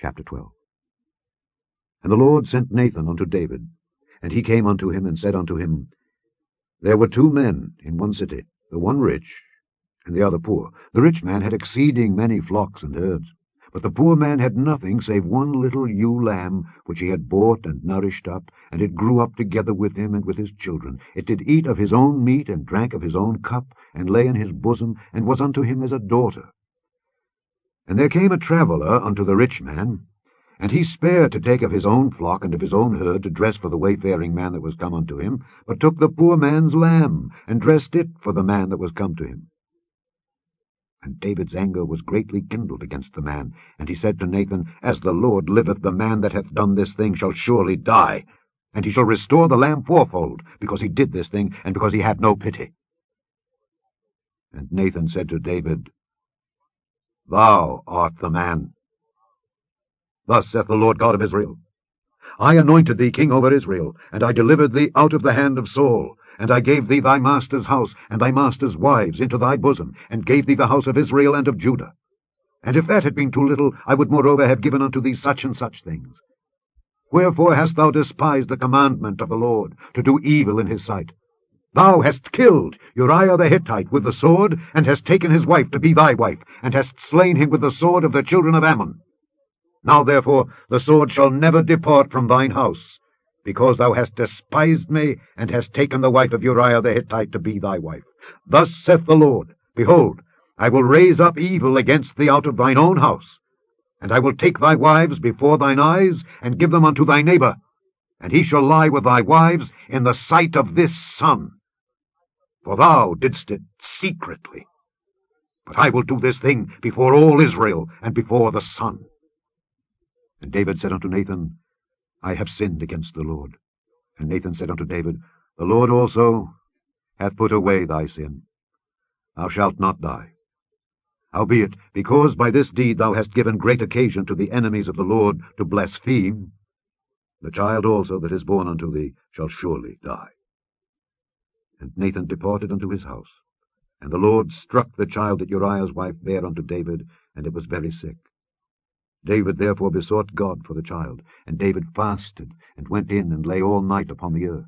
Chapter 12. And the Lord sent Nathan unto David, and he came unto him, and said unto him, There were 2 men in one city, the one rich, and the other poor. The rich man had exceeding many flocks and herds, but the poor man had nothing save one little ewe lamb, which he had bought and nourished up, and it grew up together with him and with his children. It did eat of his own meat, and drank of his own cup, and lay in his bosom, and was unto him as a daughter. And there came a traveller unto the rich man, and he spared to take of his own flock and of his own herd to dress for the wayfaring man that was come unto him, but took the poor man's lamb, and dressed it for the man that was come to him. And David's anger was greatly kindled against the man, and he said to Nathan, As the Lord liveth, the man that hath done this thing shall surely die, and he shall restore the lamb fourfold, because he did this thing, and because he had no pity. And Nathan said to David, Thou art the man. Thus saith the Lord God of Israel, I anointed thee king over Israel, and I delivered thee out of the hand of Saul, and I gave thee thy master's house and thy master's wives into thy bosom, and gave thee the house of Israel and of Judah. And if that had been too little, I would moreover have given unto thee such and such things. Wherefore hast thou despised the commandment of the Lord, to do evil in his sight? Thou hast killed Uriah the Hittite with the sword, and hast taken his wife to be thy wife, and hast slain him with the sword of the children of Ammon. Now therefore the sword shall never depart from thine house, because thou hast despised me, and hast taken the wife of Uriah the Hittite to be thy wife. Thus saith the Lord, Behold, I will raise up evil against thee out of thine own house, and I will take thy wives before thine eyes, and give them unto thy neighbor, and he shall lie with thy wives in the sight of this sun. For thou didst it secretly. But I will do this thing before all Israel, and before the sun. And David said unto Nathan, I have sinned against the Lord. And Nathan said unto David, The Lord also hath put away thy sin. Thou shalt not die. Howbeit, because by this deed thou hast given great occasion to the enemies of the Lord to blaspheme, the child also that is born unto thee shall surely die. And Nathan departed unto his house. And the Lord struck the child that Uriah's wife bare unto David, and it was very sick. David therefore besought God for the child, and David fasted, and went in and lay all night upon the earth.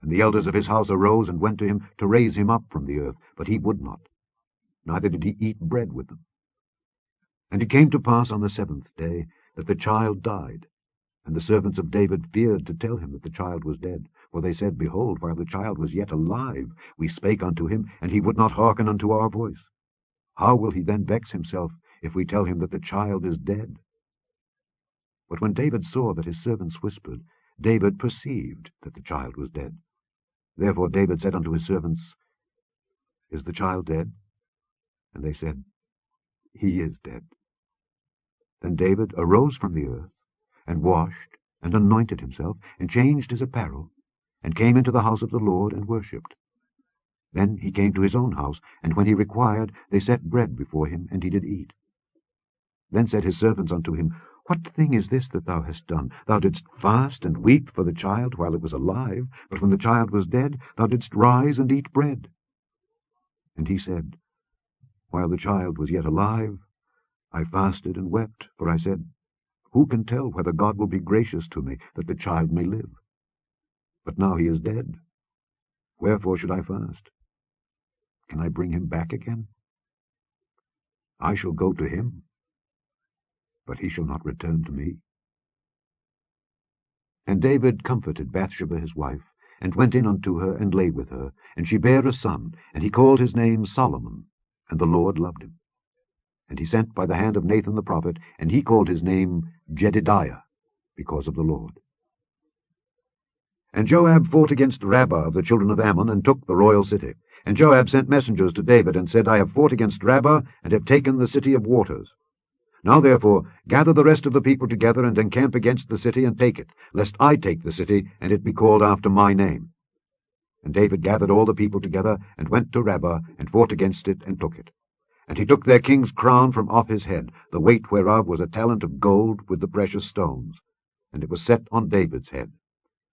And the elders of his house arose and went to him to raise him up from the earth, but he would not, neither did he eat bread with them. And it came to pass on the 7th day that the child died, and the servants of David feared to tell him that the child was dead. For they said, Behold, while the child was yet alive, we spake unto him, and he would not hearken unto our voice. How will he then vex himself, if we tell him that the child is dead? But when David saw that his servants whispered, David perceived that the child was dead. Therefore David said unto his servants, Is the child dead? And they said, He is dead. Then David arose from the earth, and washed, and anointed himself, and changed his apparel, and came into the house of the Lord, and worshipped. Then he came to his own house, and when he required, they set bread before him, and he did eat. Then said his servants unto him, What thing is this that thou hast done? Thou didst fast and weep for the child while it was alive, but when the child was dead, thou didst rise and eat bread. And he said, While the child was yet alive, I fasted and wept, for I said, Who can tell whether God will be gracious to me, that the child may live? But now he is dead. Wherefore should I fast? Can I bring him back again? I shall go to him, but he shall not return to me. And David comforted Bathsheba his wife, and went in unto her, and lay with her. And she bare a son, and he called his name Solomon, and the Lord loved him. And he sent by the hand of Nathan the prophet, and he called his name Jedidiah, because of the Lord. And Joab fought against Rabbah of the children of Ammon, and took the royal city. And Joab sent messengers to David, and said, I have fought against Rabbah, and have taken the city of waters. Now therefore gather the rest of the people together, and encamp against the city, and take it, lest I take the city, and it be called after my name. And David gathered all the people together, and went to Rabbah, and fought against it, and took it. And he took their king's crown from off his head, the weight whereof was a talent of gold with the precious stones, and it was set on David's head.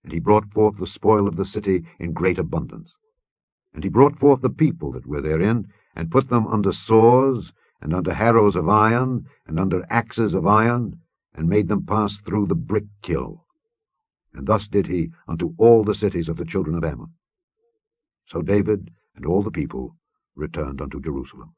And he brought forth the spoil of the city in great abundance. And he brought forth the people that were therein, and put them under saws, and under harrows of iron, and under axes of iron, and made them pass through the brick kiln. And thus did he unto all the cities of the children of Ammon. So David and all the people returned unto Jerusalem.